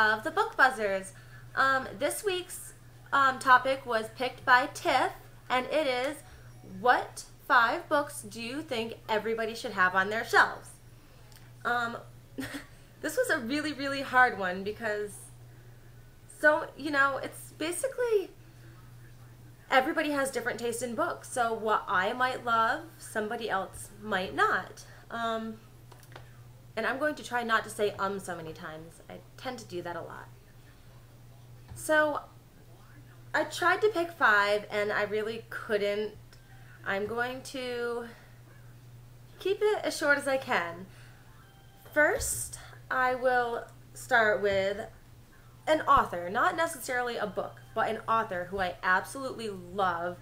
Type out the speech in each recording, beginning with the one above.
of the Book Buzzers. This week's topic was picked by Tiff, and it is, what 5 books do you think everybody should have on their shelves? This was a really, really hard one because, it's basically everybody has different taste in books. So what I might love, somebody else might not. And I'm going to try not to say so many times. I tend to do that a lot. So I tried to pick 5 and I really couldn't. I'm going to keep it as short as I can. First, I will start with an author, not necessarily a book, but an author who I absolutely love.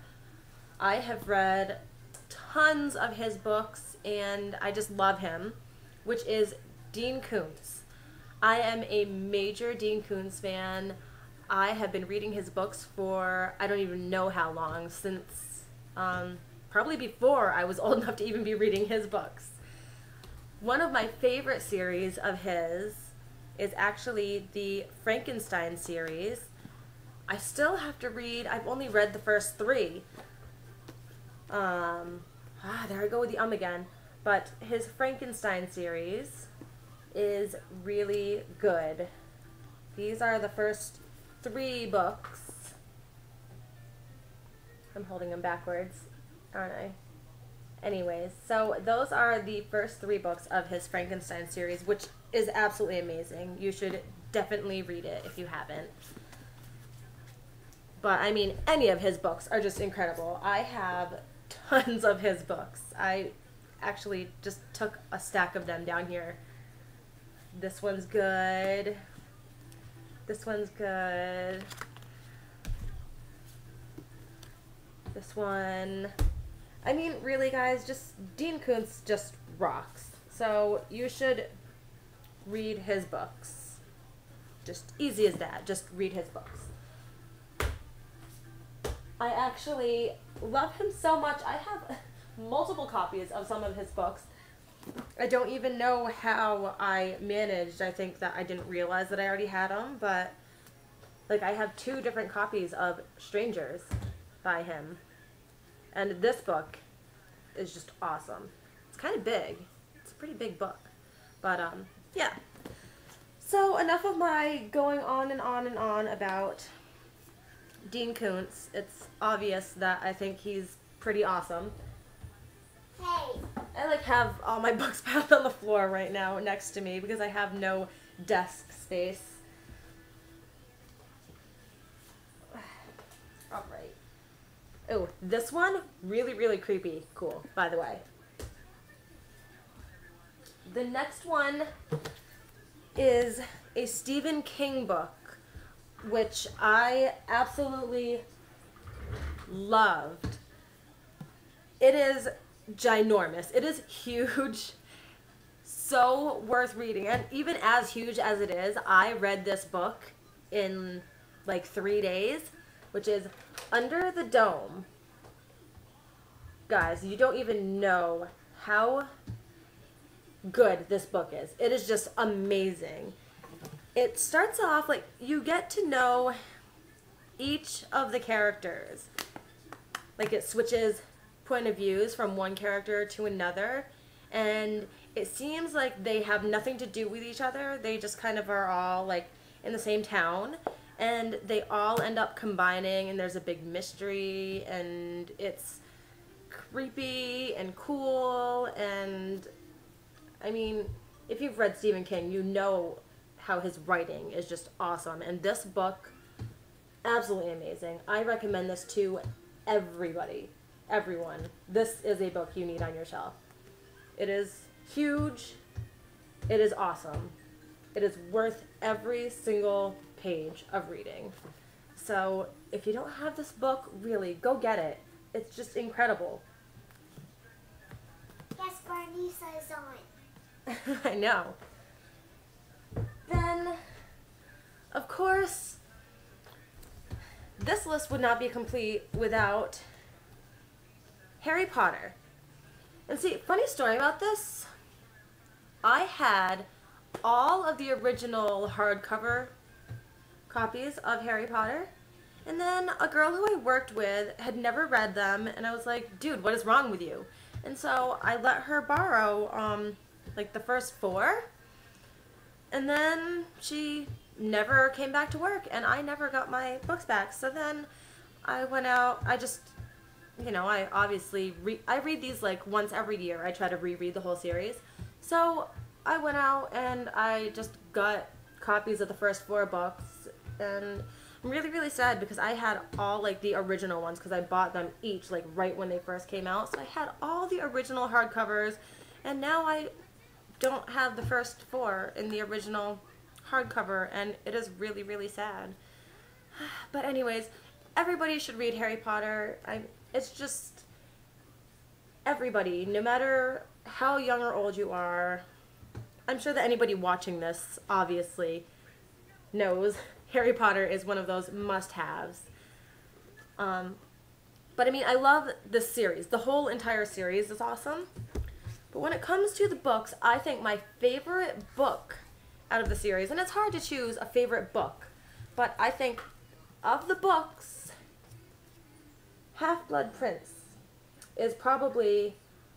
I have read tons of his books and I just love him, which is Dean Koontz. I am a major Dean Koontz fan. I have been reading his books for I don't even know how long, since probably before I was old enough to even be reading his books. One of my favorite series of his is actually the Frankenstein series. I still have to read, I've only read the first 3. There I go with the again. But his Frankenstein series is really good. These are the first 3 books. I'm holding them backwards, aren't I? Anyways, so those are the first 3 books of his Frankenstein series, which is absolutely amazing. You should definitely read it if you haven't. But I mean, any of his books are just incredible. I have tons of his books. I actually just took a stack of them down here. This one's good. This one's good. This one. I mean, really, guys, just Dean Koontz just rocks. So you should read his books. Just easy as that. Just read his books. I actually love him so much. I have multiple copies of some of his books. I don't even know how I managed. I think that I didn't realize that I already had them, but like I have 2 different copies of Strangers by him. And this book is just awesome. It's kind of big. It's a pretty big book. But yeah. So enough of my going on and on and on about Dean Koontz. It's obvious that I think he's pretty awesome. Hey. I have all my books piled on the floor right now next to me because I have no desk space. Alright. Oh, this one, really, really creepy. Cool, by the way. The next one is a Stephen King book, which I absolutely loved. It is ginormous. It is huge. So worth reading. And even as huge as it is, I read this book in like 3 days, which is Under the Dome. Guys, you don't even know how good this book is. It is just amazing. It starts off like you get to know each of the characters. Like it switches point of views from one character to another, and it seems like they have nothing to do with each other. They just kind of are all like in the same town, and they all end up combining, and there's a big mystery, and it's creepy and cool. And I mean, if you've read Stephen King, you know how his writing is just awesome, and this book, absolutely amazing. I recommend this to everybody. Everyone. This is a book you need on your shelf. It is huge. It is awesome. It is worth every single page of reading. So if you don't have this book, really, go get it. It's just incredible. Yes, Barney says on. I know. Then, of course, this list would not be complete without Harry Potter. And see, funny story about this, I had all of the original hardcover copies of Harry Potter. And then a girl who I worked with had never read them, and I was like, dude, what is wrong with you? And so I let her borrow, like, the first 4. And then she never came back to work, and I never got my books back. So then I went out, I just, you know, I obviously, I read these like once every year. I try to reread the whole series. So I went out and I just got copies of the first 4 books, and I'm really, really sad because I had all like the original ones because I bought them each like right when they first came out. So I had all the original hardcovers, and now I don't have the first 4 in the original hardcover, and it is really, really sad. But anyways, everybody should read Harry Potter. It's just everybody, no matter how young or old you are. I'm sure that anybody watching this obviously knows Harry Potter is one of those must-haves. But I mean, I love this series. The whole entire series is awesome. But when it comes to the books, I think my favorite book out of the series, and it's hard to choose a favorite book, but I think of the books, Half-Blood Prince is probably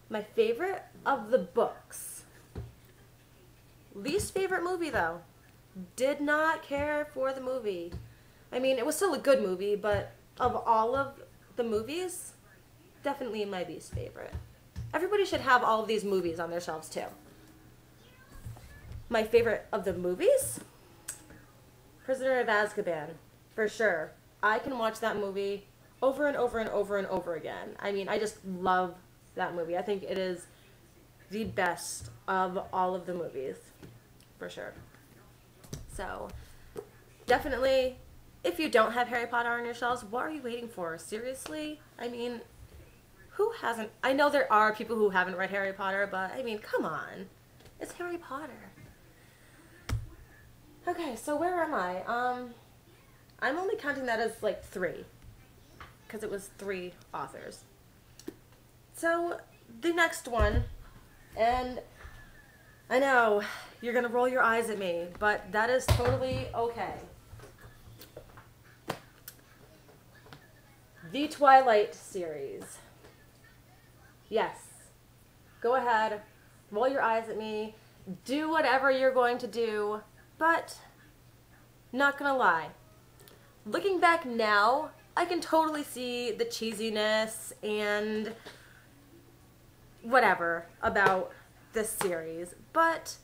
my favorite of the books. Least favorite movie, though. Did not care for the movie. I mean, it was still a good movie, but of all of the movies, definitely my least favorite. Everybody should have all of these movies on their shelves, too. My favorite of the movies? Prisoner of Azkaban, for sure. I can watch that movie over and over and over and over again. I mean, I just love that movie. I think it is the best of all of the movies, for sure. So, definitely, if you don't have Harry Potter on your shelves, what are you waiting for? Seriously? I mean, who hasn't? I know there are people who haven't read Harry Potter, but I mean, come on. It's Harry Potter. Okay, so where am I? I'm only counting that as like 3, because it was 3 authors. So the next one, and I know you're gonna roll your eyes at me, but that is totally okay. The Twilight series. Yes. Go ahead, roll your eyes at me, do whatever you're going to do, but not gonna lie. Looking back now, I can totally see the cheesiness and whatever about this series, but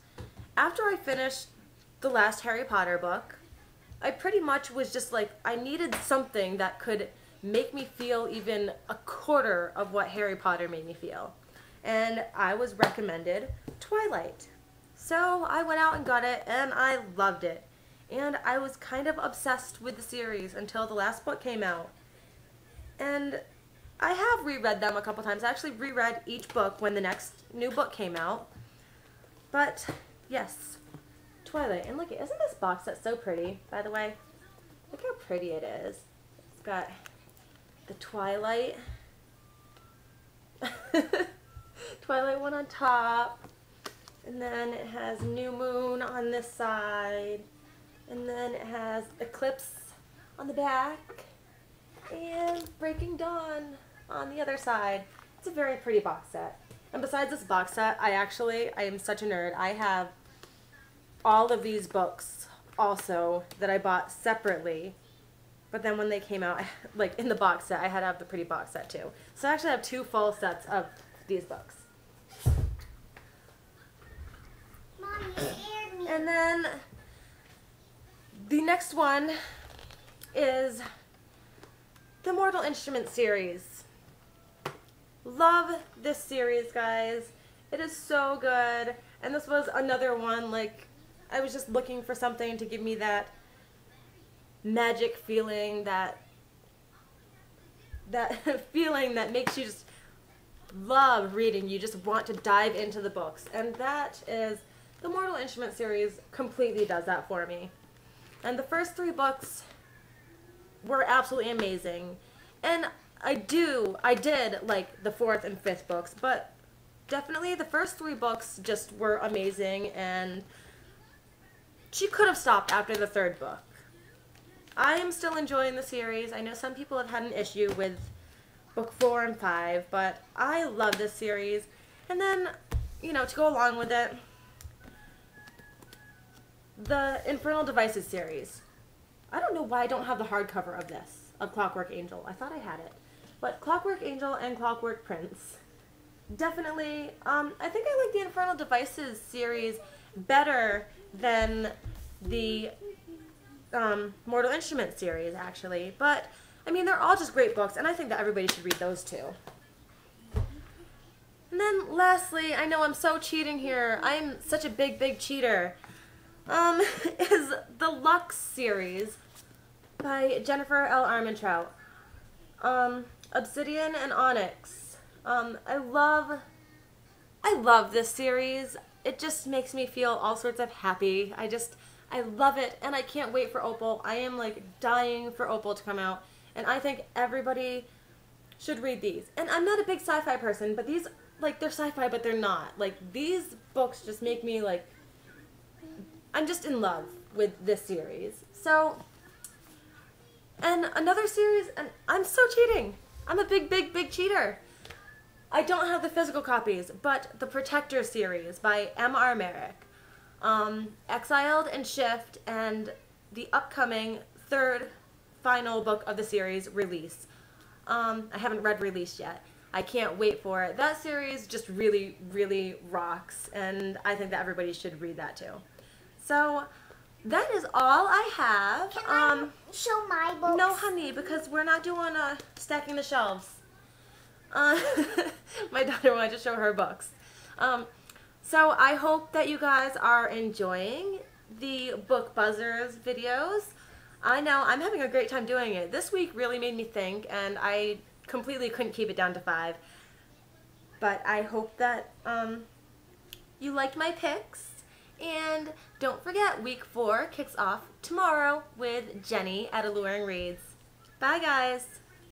after I finished the last Harry Potter book, I pretty much was just like, I needed something that could make me feel even a quarter of what Harry Potter made me feel. And I was recommended Twilight. So I went out and got it, and I loved it. And I was kind of obsessed with the series until the last book came out. And I have reread them a couple times. I actually reread each book when the next new book came out. But, yes, Twilight. And look, isn't this box set so pretty, by the way? Look how pretty it is. It's got the Twilight. Twilight one on top. And then it has New Moon on this side. And then it has Eclipse on the back. And Breaking Dawn on the other side. It's a very pretty box set. And besides this box set, I am such a nerd. I have all of these books also that I bought separately. But then when they came out, like in the box set, I had to have the pretty box set too. So I actually have 2 full sets of these books. Mommy, you scared me. And then the next one is the Mortal Instruments series. Love this series, guys. It is so good. And this was another one, like, I was just looking for something to give me that magic feeling, that feeling that makes you just love reading. You just want to dive into the books. And that is, the Mortal Instruments series completely does that for me. And the first 3 books were absolutely amazing. And I did like the 4th and 5th books, but definitely the first 3 books just were amazing, and she could have stopped after the 3rd book. I am still enjoying the series. I know some people have had an issue with book 4 and 5, but I love this series. And then, you know, to go along with it, the Infernal Devices series. I don't know why I don't have the hardcover of this, of Clockwork Angel. I thought I had it. But Clockwork Angel and Clockwork Prince. Definitely, I think I like the Infernal Devices series better than the Mortal Instruments series, actually. But, I mean, they're all just great books, and I think that everybody should read those too. And then, lastly, I know I'm so cheating here. I'm such a big cheater. Is the Lux series by Jennifer L. Armentrout. Obsidian and Onyx. I love this series. It just makes me feel all sorts of happy. I love it, and I can't wait for Opal. I am like dying for Opal to come out, and I think everybody should read these. And I'm not a big sci-fi person, but these, like, they're sci-fi, but they're not. Like, these books just make me, like, I'm just in love with this series. So, and another series, and I'm so cheating. I'm a big cheater. I don't have the physical copies, but the Protector series by M.R. Merrick. Exiled and Shift, and the upcoming third final book of the series, Release. I haven't read Release yet. I can't wait for it. That series just really rocks, and I think that everybody should read that too. So that is all I have. Can I show my books? No, honey, because we're not doing stacking the shelves. My daughter wanted to show her books. So I hope that you guys are enjoying the Book Buzzers videos. I know I'm having a great time doing it. This week really made me think, and I completely couldn't keep it down to 5. But I hope that you liked my picks. And don't forget, week 4 kicks off tomorrow with Jenny at Alluring Reads. Bye, guys.